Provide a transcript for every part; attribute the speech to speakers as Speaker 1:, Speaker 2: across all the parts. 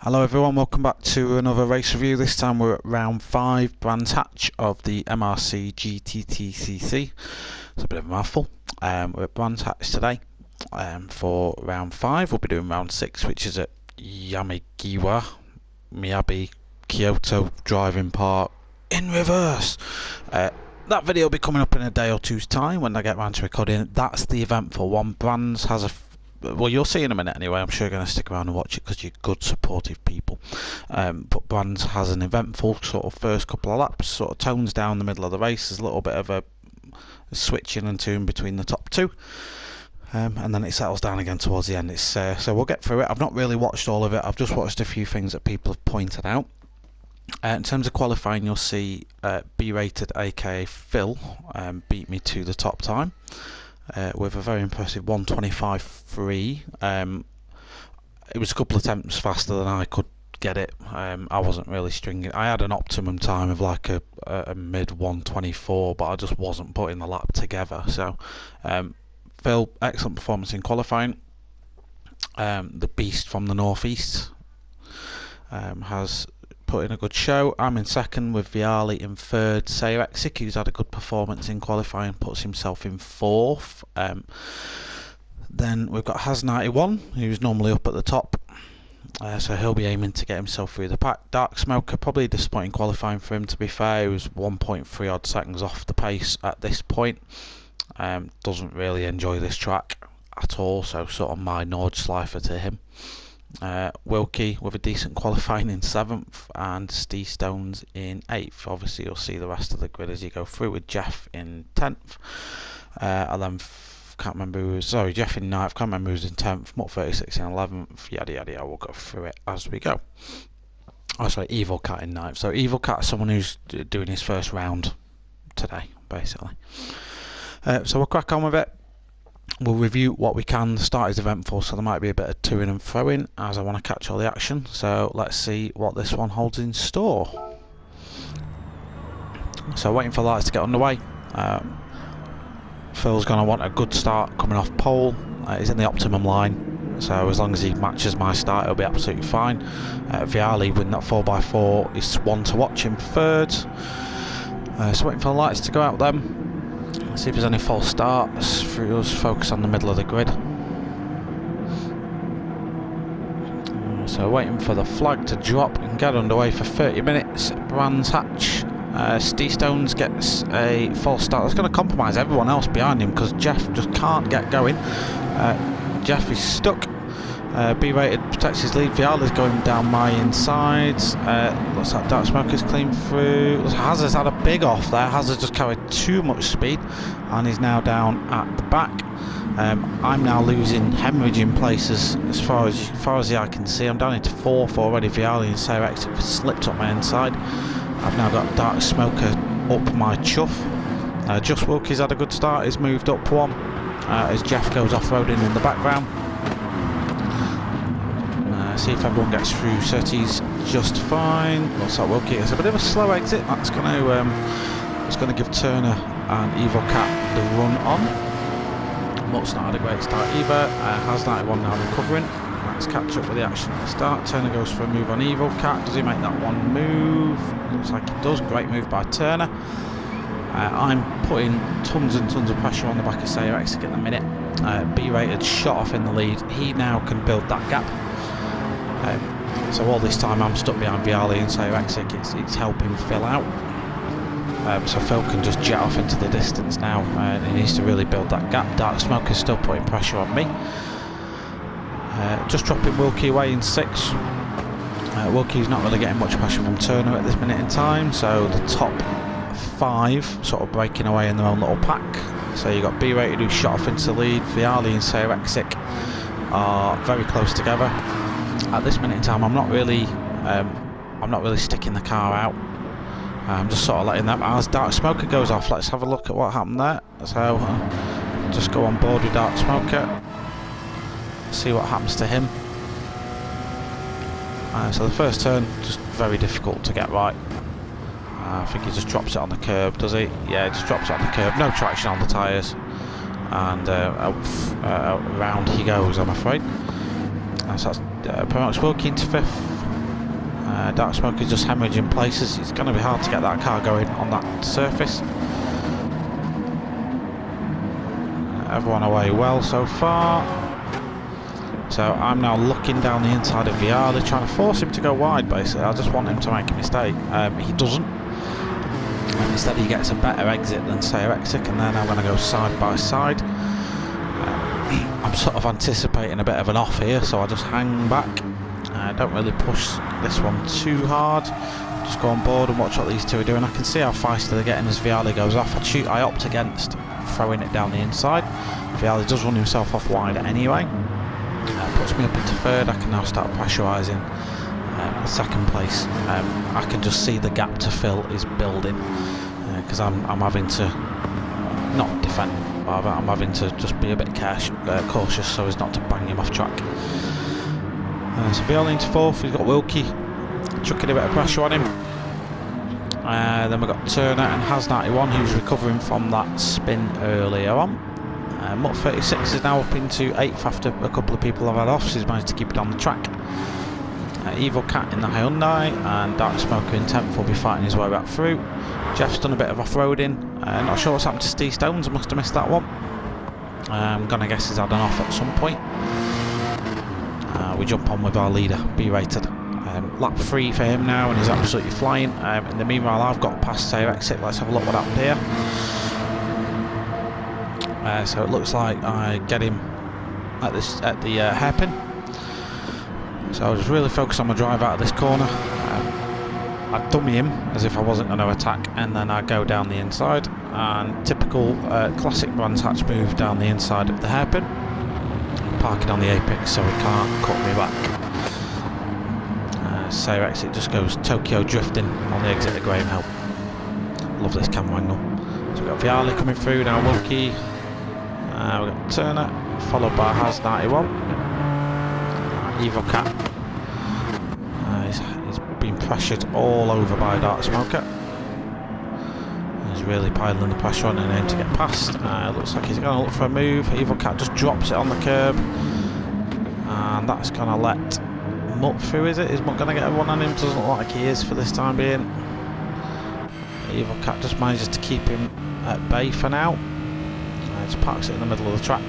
Speaker 1: Hello everyone, welcome back to another race review. This time we're at round 5, Brands Hatch of the MRC GTTCC. It's a bit of a mouthful. We're at Brands Hatch today for round 5. We'll be doing round 6, which is at Yamagiwa, Miyabi, Kyoto Driving Park in reverse. That video will be coming up in a day or two's time when I get around to recording. That's the event for one. Brands has a well, you'll see in a minute anyway. I'm sure you're going to stick around and watch it because you're good, supportive people. But Brands has an eventful sort of first couple of laps, sort of tones down the middle of the race. There's a little bit of a switching and tune between the top two, and then it settles down again towards the end. It's so we'll get through it. I've not really watched all of it. I've just watched a few things that people have pointed out. In terms of qualifying, you'll see B-rated, aka Phil, beat me to the top time. With a very impressive 1:25.3. It was a couple of attempts faster than I could get it. I wasn't really stringing. I had an optimum time of like a mid 1:24, but I just wasn't putting the lap together. So Phil, excellent performance in qualifying. The beast from the northeast has put in a good show. I'm in second with Viali in third. SHAREfactory, who's had a good performance in qualifying, puts himself in fourth. Then we've got Has91, who's normally up at the top, so he'll be aiming to get himself through the pack. Dark Smoker, probably disappointing qualifying for him, to be fair. He was 1.3 odd seconds off the pace at this point. Doesn't really enjoy this track at all, so sort of my Nordschleifer to him. Wilkie with a decent qualifying in 7th, and Steve Stones in 8th. Obviously you'll see the rest of the grid as you go through, with Jeff in 10th, and then can't remember who was, sorry, Jeff in 9th, can't remember who was in 10th, Mutt 36 in 11th, yada yada yada. We'll go through it as we go. Oh sorry, Evil Cat in 9th. So Evil Cat is someone who's doing his first round today, basically. So we'll crack on with it. We'll review what we can. The start is eventful, so there might be a bit of to-in and fro-in as I want to catch all the action. So let's see what this one holds in store. So waiting for lights to get underway. Phil's going to want a good start coming off pole. He's in the optimum line, so as long as he matches my start, it'll be absolutely fine. Viali with that 4x4 is one to watch in third. So waiting for the lights to go out then. See if there's any false starts. Let's focus on the middle of the grid. So waiting for the flag to drop and get underway for 30 minutes. Brands Hatch. Steve Stones gets a false start. That's going to compromise everyone else behind him because Jeff just can't get going. Jeff is stuck. B-rated protects his lead. Viala's going down my insides. Looks like Dark Smoker's clean through. Hazard's had a big off there. Hazard just carried too much speed and is now down at the back. I'm now losing, hemorrhaging places as far as the eye can see. I'm down into 4th already. Viali and SHAREfactory have slipped up my inside. I've now got Dark Smoker up my chuff. Just Wilkie's had a good start. He's moved up one as Jeff goes off-roading in the background. See if everyone gets through. Surtees just fine. Looks like Wilkie has a bit of a slow exit. That's going to give Turner and Evil Cat the run on. Mutt's not had a great start either. Has91 now recovering. Let's catch up with the action at the start. Turner goes for a move on Evil Cat. Does he make that one move? Looks like he does. Great move by Turner. I'm putting tons and tons of pressure on the back of SHAREfactory at the minute. B-rated shot off in the lead. He now can build that gap. So all this time I'm stuck behind Viali and SHAREfactory. It's helping Phil out. So Phil can just jet off into the distance now. He needs to really build that gap. Dark Smoker's still putting pressure on me. Just dropping Wilkie away in 6th. Wilkie's not really getting much pressure from Turner at this minute in time. So the top 5 sort of breaking away in their own little pack. So you've got B-rated who shot off into the lead. Viali and SHAREfactory are very close together. At this minute in time, I'm not really sticking the car out. I'm just sort of letting that. As Dark Smoker goes off, let's have a look at what happened there. So just go on board with Dark Smoker, see what happens to him. So the first turn just very difficult to get right. I think he just drops it on the curb, does he? Yeah, he just drops it on the curb. No traction on the tyres, and round he goes, I'm afraid. So that's promotes Wilkie into 5th. Dark Smoke is just hemorrhaging places. It's going to be hard to get that car going on that surface. Everyone away well so far. So I'm now looking down the inside of Viali, trying to force him to go wide basically. I just want him to make a mistake. He doesn't. Instead he gets a better exit than SHAREfactory, and then I'm going to go side by side. I'm sort of anticipating a bit of an off here, so I just hang back. Don't really push this one too hard. Just go on board and watch what these two are doing. I can see how feisty they're getting as Viali goes off. I opt against throwing it down the inside. Viali does run himself off wide anyway. Puts me up into third. I can now start pressurising second place. I can just see the gap to fill is building because I'm having to not defend, rather I'm having to just be a bit cautious so as not to bang him off track. So Viali into fourth. We've got Wilkie chucking a bit of pressure on him. Then we've got Turner and Has91 who's recovering from that spin earlier on. Mutt 36 is now up into 8th after a couple of people have had off, so he's managed to keep it on the track. Evil Cat in the Hyundai and Dark Smoker in 10th will be fighting his way back through. Jeff's done a bit of off-roading. Not sure what's happened to Steve Stones, I must have missed that one. I'm gonna guess he's had an off at some point. We jump on with our leader, B-rated. Lap 3 for him now and he's absolutely flying. In the meanwhile I've got past SHAREfactory. Let's have a look what happened here. So it looks like I get him at the hairpin. So I was really focused on my drive out of this corner. I dummy him as if I wasn't going to attack, and then I go down the inside. And typical classic Brands Hatch move down the inside of the hairpin, parking on the apex so he can't cut me back. SHAREfactory just goes Tokyo drifting on the exit of Graham Hill. Love this camera angle. So we've got Viali coming through now, Wilkie. We've got Turner, followed by Has91. Evil Cat. He's been pressured all over by Dark Smoker. He's really piling the pressure on and aim to get past. Looks like he's going to look for a move. Evil Cat just drops it on the curb. And that's going to let Mutt through, is it? Is Mutt going to get a one on him? Doesn't look like he is for this time being. Evil Cat just manages to keep him at bay for now. Just parks it in the middle of the track.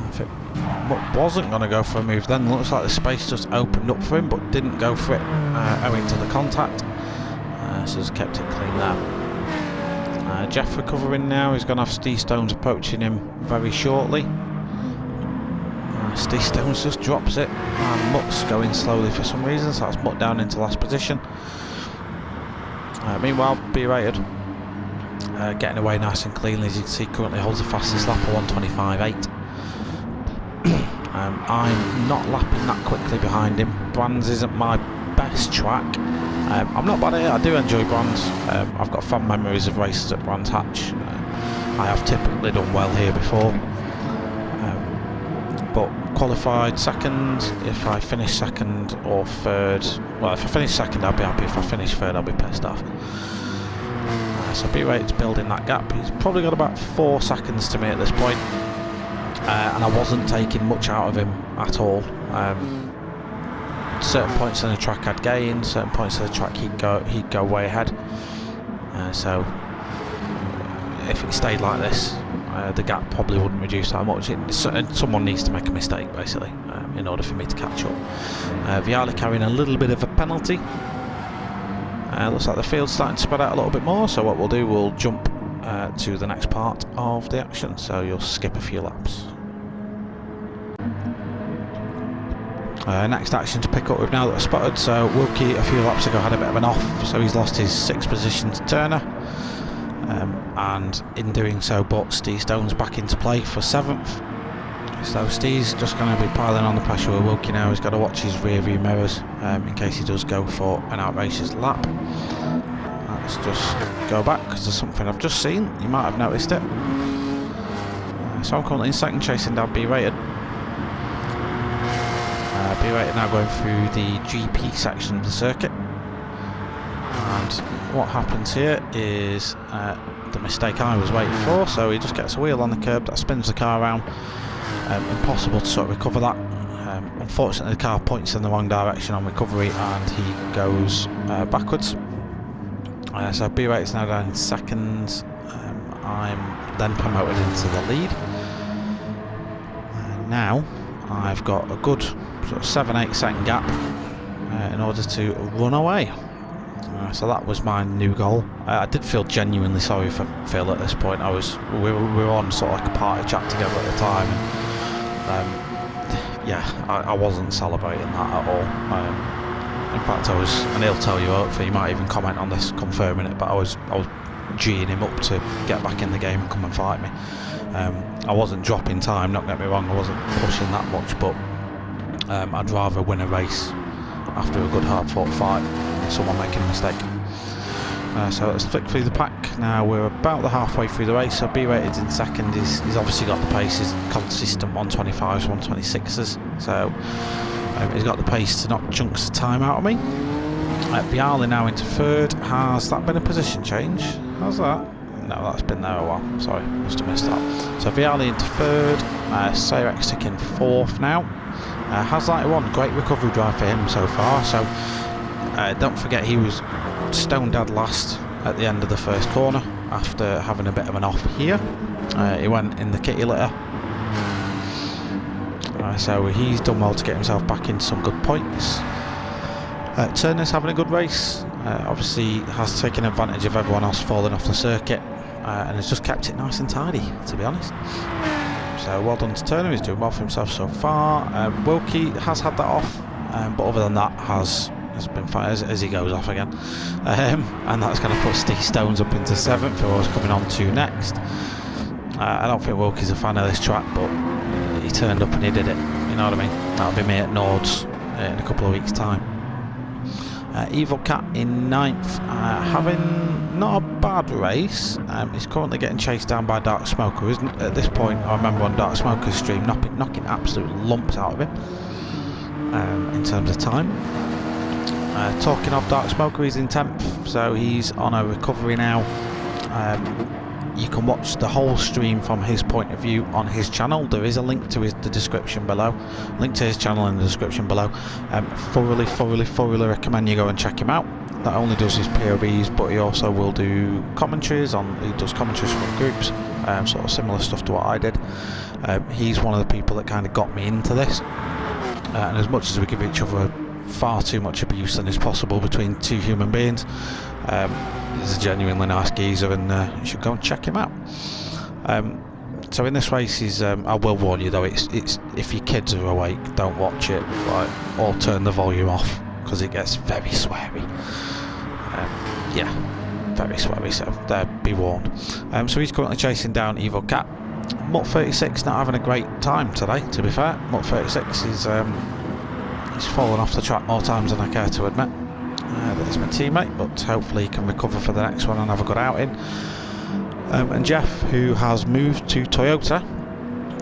Speaker 1: If it wasn't going to go for a move then, looks like the space just opened up for him but didn't go for it owing to the contact. So just kept it clean there. Jeff recovering now. He's going to have Steve Stones approaching him very shortly. Steve Stones just drops it and Mutt's going slowly for some reason, so that's Mutt down into last position. Meanwhile, B-rated getting away nice and cleanly. As you can see, currently holds the fastest lap of 1:25.8. I'm not lapping that quickly behind him. Brands isn't my best track. I'm not bad at it. I do enjoy Brands. I've got fond memories of races at Brands Hatch. I have typically done well here before. But qualified second. If I finish second or third, well, if I finish second I'll be happy. If I finish third I'll be pissed off. So B-rate's building that gap. He's probably got about 4 seconds to me at this point. And I wasn't taking much out of him at all. Certain points in the track I'd gain, certain points in the track he'd go way ahead. So if it stayed like this, the gap probably wouldn't reduce that much. Someone needs to make a mistake basically in order for me to catch up. Viali carrying a little bit of a penalty. Looks like the field's starting to spread out a little bit more, so what we'll do, we'll jump to the next part of the action, so you'll skip a few laps. Next action to pick up with now that we're spotted. So Wilkie a few laps ago had a bit of an off, so he's lost his 6th position to Turner, and in doing so brought Steve Stones back into play for 7th. So Steve's just going to be piling on the pressure with Wilkie now. He's got to watch his rear view mirrors in case he does go for an outrageous lap. Let's just go back because there's something I've just seen. You might have noticed it. So I'm currently in second, chasing down B-rated. B-rated now going through the GP section of the circuit. And what happens here is the mistake I was waiting for. So he just gets a wheel on the curb that spins the car around. Impossible to sort of recover that. unfortunately the car points in the wrong direction on recovery and he goes backwards. So B-Rate is now down in second. I'm then promoted into the lead. Now I've got a good sort of 7-8 second gap in order to run away. So that was my new goal. I did feel genuinely sorry for Phil at this point. We were on sort of like a party chat together at the time. And, yeah, I wasn't celebrating that at all. In fact, and he'll tell you, hopefully he might even comment on this, confirming it, but I was G'ing him up to get back in the game and come and fight me. I wasn't dropping time, don't get me wrong, I wasn't pushing that much, but I'd rather win a race after a good hard fought fight than someone making a mistake. So let's flick through the pack. Now we're about the halfway through the race, so B-Rated's in second. He's obviously got the pace, he's consistent 125s, 126s, so he's got the pace to knock chunks of time out of me. Viali now into third. Has that been a position change? How's that? No, that's been there a while. Sorry, must have missed that. So Viali into third. SHAREfactory in fourth now. Has 91, great recovery drive for him so far. So don't forget he was stone dead last at the end of the first corner after having a bit of an off here. He went in the kitty litter. So he's done well to get himself back into some good points. Turner's having a good race. Obviously has taken advantage of everyone else falling off the circuit and has just kept it nice and tidy, to be honest. So well done to Turner, he's doing well for himself so far. Wilkie has had that off, but other than that has been fine as he goes off again. And that's going to put Steve Stones up into 7th, who I was coming on to next. I don't think Wilkie's a fan of this track, but he turned up and he did it, you know what I mean? That'll be me at Nords in a couple of weeks' time. Evil Cat in 9th, having not a bad race. He's currently getting chased down by Dark Smoker, isn't at this point. I remember on Dark Smoker's stream knocking absolute lumps out of him in terms of time. Talking of Dark Smoker, he's in 10th, so he's on a recovery now. You can watch the whole stream from his point of view on his channel. There is a link to the description below. Link to his channel in the description below. Thoroughly recommend you go and check him out. Not only does his POVs, but he also will do commentaries he does commentaries from groups, sort of similar stuff to what I did. He's one of the people that kind of got me into this. And as much as we give each other far too much abuse than is possible between two human beings, he's a genuinely nice geezer, and you should go and check him out. So in this race, I will warn you though, it's if your kids are awake, don't watch it, or turn the volume off, because it gets very sweary. Yeah, very sweary, so be warned. So he's currently chasing down Evil Cat. Mutt 36 not having a great time today, to be fair. Mutt 36 is he's fallen off the track more times than I care to admit. That is my teammate, but hopefully he can recover for the next one and have a good outing. And Jeff, who has moved to Toyota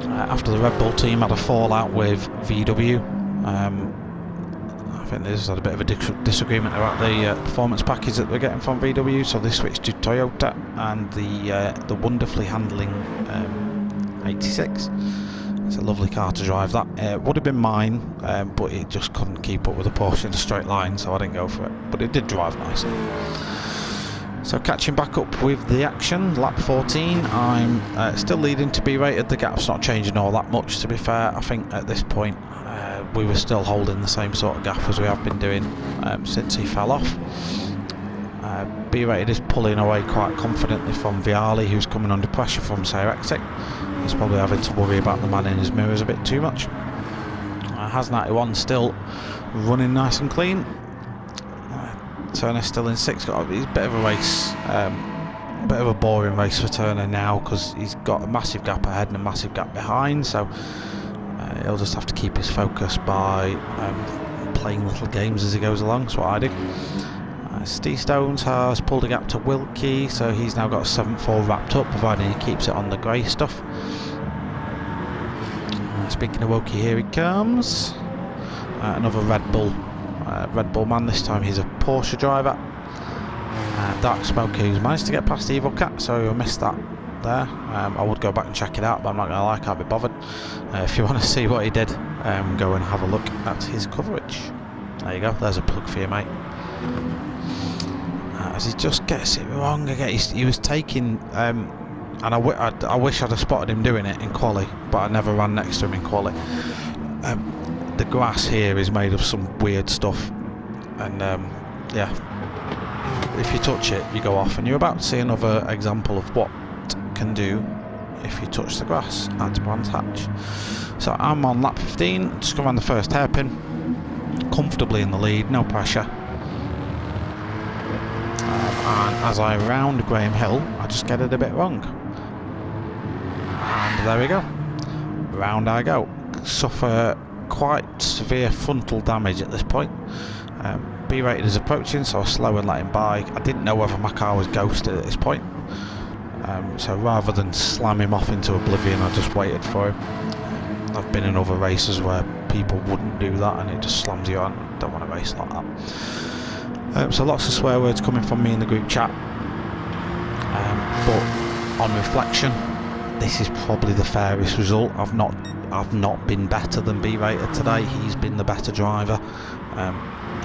Speaker 1: after the Red Bull team had a fallout with VW. I think there's had a bit of a disagreement about the performance package that we're getting from VW, so they switched to Toyota and the wonderfully handling 86. It's a lovely car to drive. That would have been mine, but it just couldn't keep up with the Porsche in a straight line, so I didn't go for it. But it did drive nicely. So catching back up with the action, lap 14. I'm still leading to B-Rated. The gap's not changing all that much, to be fair. I think at this point we were still holding the same sort of gap as we have been doing since he fell off. B-Rated is pulling away quite confidently from Viali, who's coming under pressure from SHAREfactory. He's probably having to worry about the man in his mirrors a bit too much. Has 91 still running nice and clean. Turner still in 6th. It's a bit of a race, bit of a boring race for Turner now, because he's got a massive gap ahead and a massive gap behind, so he'll just have to keep his focus by playing little games as he goes along. That's what I do. Steve Stones has pulled a gap to Wilkie, so he's now got a 7.4 wrapped up, providing he keeps it on the grey stuff. Speaking of Wilkie, here he comes. Another Red Bull man. This time he's a Porsche driver. Dark Smoker, who's managed to get past Evil Cat, so he'll miss that there. I would go back and check it out, but I'm not going to lie, I can't be bothered. If you want to see what he did, go and have a look at his coverage. There you go, there's a plug for you, mate. As he just gets it wrong again, he was taking, and I wish I'd have spotted him doing it in quali, but I never ran next to him in quali. The grass here is made of some weird stuff, and yeah, if you touch it, you go off, and you're about to see another example of what can do if you touch the grass at Brands Hatch. So I'm on lap 15, just going around the first hairpin, comfortably in the lead, no pressure. And as I round Graham Hill, I just get it a bit wrong. And there we go. Round I go. Suffer quite severe frontal damage at this point. B-rated is approaching, so I slow and let him by. I didn't know whether my car was ghosted at this point. So rather than slam him off into oblivion, I just waited for him. I've been in other races where people wouldn't do that and it just slams you on. I don't want to race like that. So lots of swear words coming from me in the group chat, but on reflection, this is probably the fairest result. I've not been better than B-rated today. He's been the better driver.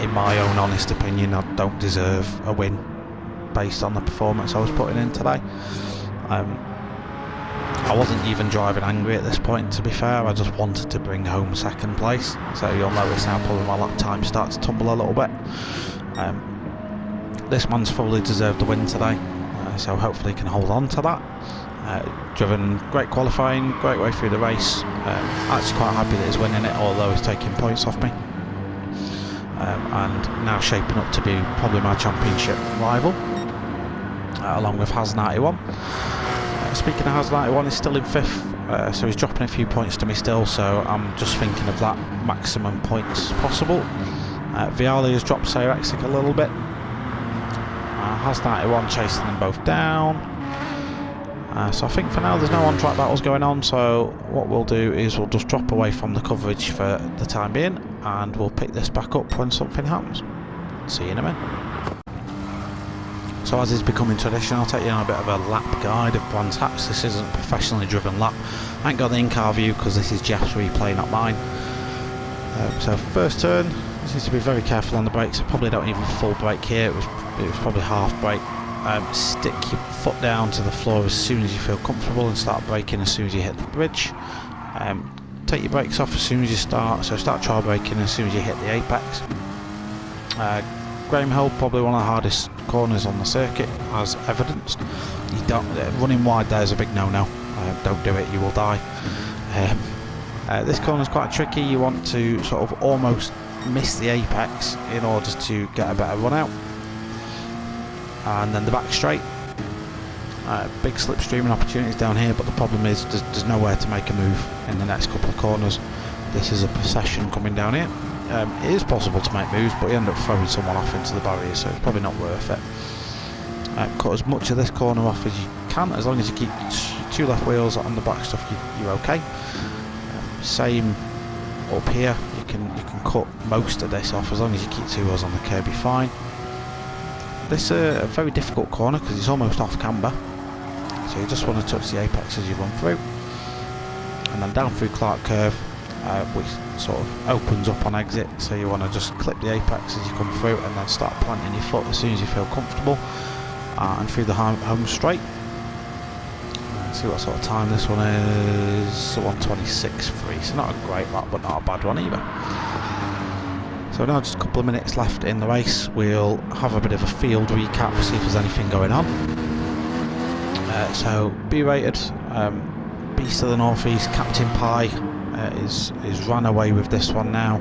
Speaker 1: In my own honest opinion, I don't deserve a win based on the performance I was putting in today. I wasn't even driving angry at this point, to be fair. I just wanted to bring home second place. So you'll notice now probably my lap time starts to tumble a little bit. This man's fully deserved the win today, so hopefully he can hold on to that. Driven great qualifying, great way through the race. Actually quite happy that he's winning it, although he's taking points off me. And now shaping up to be probably my championship rival, along with Has91. Speaking of Has91, he's still in 5th, so he's dropping a few points to me still, so I'm just thinking of that maximum points possible. Viali has dropped CJW-Racing a little bit. Has91 chasing them both down. So I think for now there's no on-track battles going on, so what we'll do is we'll just drop away from the coverage for the time being, and we'll pick this back up when something happens. See you in a minute. So as is becoming tradition, I'll take you on a bit of a lap guide of Brands Hatch. This isn't a professionally driven lap. I ain't got the in-car view because this is Jeff's replay, not mine. So first turn, just need to be very careful on the brakes. I probably don't even full brake here, it was probably half brake. Stick your foot down to the floor as soon as you feel comfortable and start braking as soon as you hit the bridge. Take your brakes off as soon as you start, so start trial braking as soon as you hit the apex. Graham Hill, probably one of the hardest corners on the circuit, as evidenced. You don't, running wide there is a big no-no. Don't do it, you will die. This corner is quite tricky. You want to sort of almost miss the apex in order to get a better run out. And then the back straight. Big slipstreaming opportunities down here, but the problem is there's nowhere to make a move in the next couple of corners. This is a procession coming down here. It is possible to make moves, but you end up throwing someone off into the barrier, so it's probably not worth it. Cut as much of this corner off as you can, as long as you keep 2 left wheels on the back stuff, you're okay. Same up here, you can cut most of this off as long as you keep 2 wheels on the curb, you're fine. This is a very difficult corner because it's almost off camber, so you just want to touch the apex as you run through, and then down through Clark Curve, which sort of opens up on exit, so you want to just clip the apex as you come through and then start planting your foot as soon as you feel comfortable, and through the home straight. Let's see what sort of time this one is. 1:26.3, so not a great lap but not a bad one either. So now just a couple of minutes left in the race, we'll have a bit of a field recap, see if there's anything going on. So B-rated, Beast of the Northeast, Captain Pie is ran away with this one now.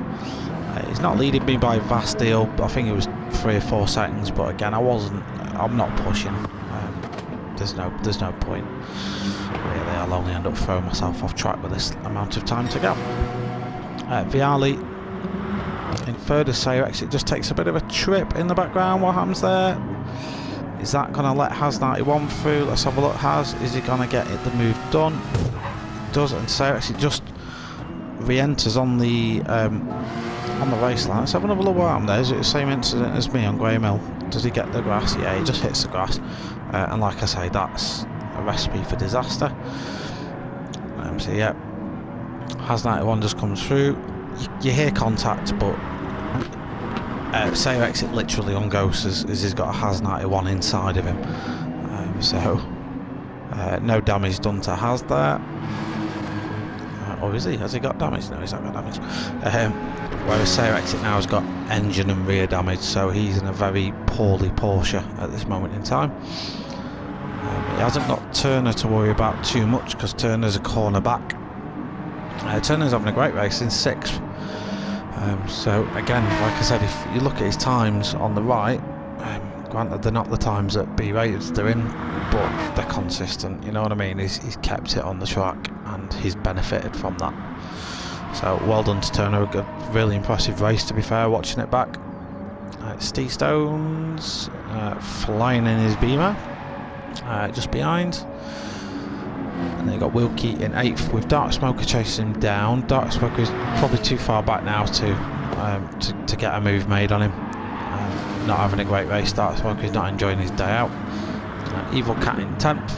Speaker 1: He's not leading me by a vast deal, I think it was 3 or 4 seconds, but again I'm not pushing. There's no point really. I'll only end up throwing myself off track with this amount of time to go. Viali in third as CJW-Racing, it just takes a bit of a trip in the background. What happens there? Is that going to let Has91 through? Let's have a look. Is he going to get the move done? It does, and CJW-Racing just re-enters on the race line. Let's have another look what happened there. Is it the same incident as me on Graham Hill? Does he get the grass? Yeah, he just hits the grass. And like I say, that's a recipe for disaster. So yeah, Has 91 just comes through. You hear contact, but SHAREfactory literally unghosts as he's got a Has 91 inside of him. No damage done to Has there. Or is he? Has he got damage? No, he's not got damage. Whereas SHAREfactory now has got engine and rear damage, so he's in a very poorly Porsche at this moment in time. He hasn't got Turner to worry about too much because Turner's a corner back. Turner's having a great race in 6th. So again, like I said, if you look at his times on the right, granted they're not the times that B-Rated's doing, but they're consistent, you know what I mean? He's kept it on the track and he's benefited from that. So well done to Turner, a really impressive race to be fair, watching it back. Steve Stones flying in his Beamer, just behind. And then you got Wilkie in 8th with Dark Smoker chasing him down. Dark Smoker is probably too far back now to get a move made on him. Not having a great race. Dark Smoker is not enjoying his day out. Evil Cat in 10th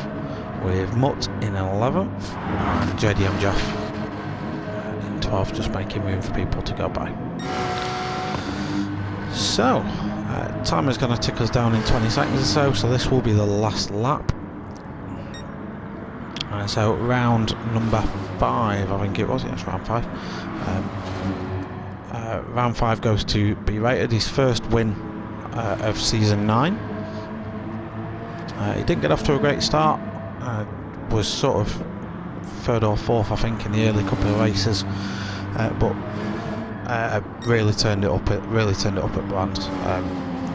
Speaker 1: with Mutt in 11th and JDM Jeff in 12th, just making room for people to go by. So timer's going to tick us down in 20 seconds or so this will be the last lap. So round number 5, I think it was, yes, round 5. Round 5 goes to B-Rated, his first win of season 9. He didn't get off to a great start, was sort of 3rd or 4th I think in the early couple of races, but really turned it up at Brand.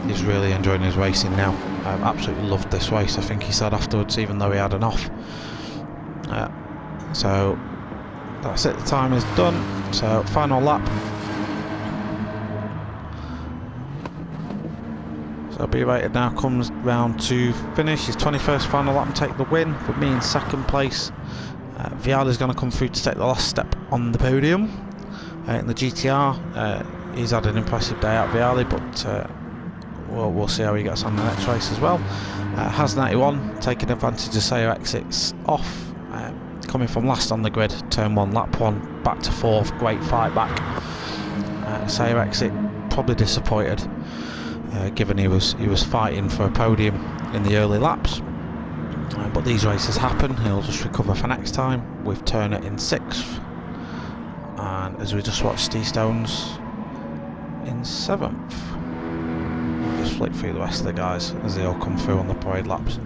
Speaker 1: He's really enjoying his racing now. Absolutely loved this race, I think he said afterwards, even though he had an off. So that's it, the time is done, so final lap. So B-Rated now comes round to finish his 21st final lap and take the win, with me in 2nd place. Viali's going to come through to take the last step on the podium in the GTR. He's had an impressive day out, Viali, but we'll see how he gets on the next race as well. Has 91 taking advantage of SHAREfactory's off. Coming from last on the grid, turn 1, lap 1, back to 4th, great fight back. SHAREfactory probably disappointed, given he was fighting for a podium in the early laps. But these races happen, he'll just recover for next time, with Turner in 6th. And as we just watched, Steve Stones in 7th. Just flick through the rest of the guys as they all come through on the parade laps.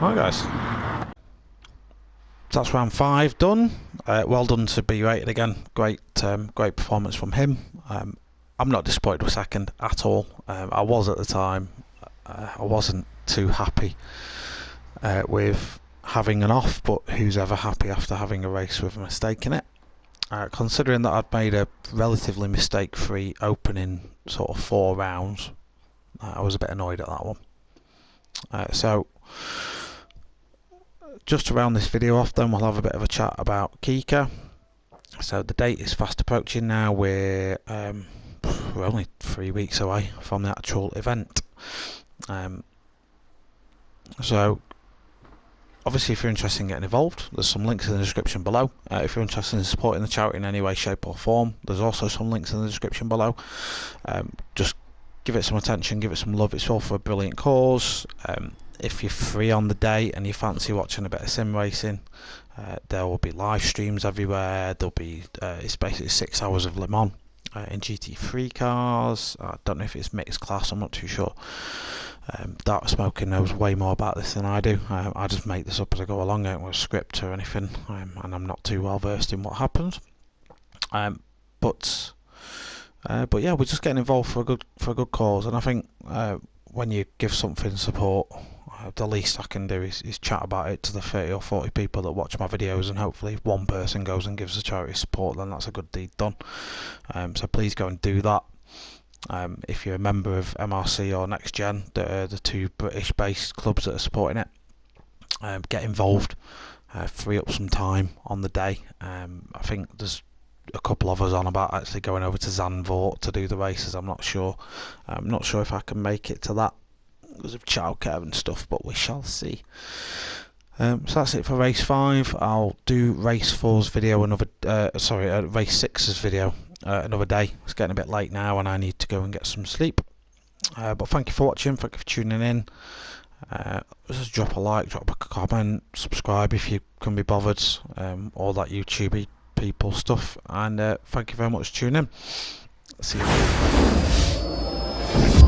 Speaker 1: Alright guys, that's round 5 done. Well done to B-Rated again, great performance from him. I'm not disappointed with 2nd at all. I was at the time. I wasn't too happy with having an off, but who's ever happy after having a race with a mistake in it? Considering that I'd made a relatively mistake-free opening sort of 4 rounds, I was a bit annoyed at that one. So just to round this video off, then we'll have a bit of a chat about Kika. So the date is fast approaching now. We're only 3 weeks away from the actual event. So obviously, if you're interested in getting involved, there's some links in the description below. If you're interested in supporting the charity in any way, shape or form, there's also some links in the description below. Just give it some attention, give it some love. It's all for a brilliant cause. If you're free on the day and you fancy watching a bit of sim racing, there will be live streams everywhere. There'll be it's basically 6 hours of Le Mans in GT3 cars. I don't know if it's mixed class, I'm not too sure. Dark Smoker knows way more about this than I do. I just make this up as I go along, I don't have a script or anything, and I'm not too well versed in what happens. But yeah, we're just getting involved for a good cause, and I think when you give something support, the least I can do is chat about it to the 30 or 40 people that watch my videos, and hopefully if one person goes and gives the charity support, then that's a good deed done. So please go and do that. If you're a member of MRC or Next Gen, the 2 British-based clubs that are supporting it, get involved, free up some time on the day. I think there's a couple of us on about actually going over to Zandvoort to do the races. I'm not sure. I'm not sure if I can make it to that because of childcare and stuff, but we shall see. So that's it for race 5. I'll do race 4's video another race 6's video another day. It's getting a bit late now and I need to go and get some sleep. But thank you for watching, thank you for tuning in. Just drop a like, drop a comment, subscribe if you can be bothered, all that YouTube people stuff, and thank you very much for tuning in. See you later.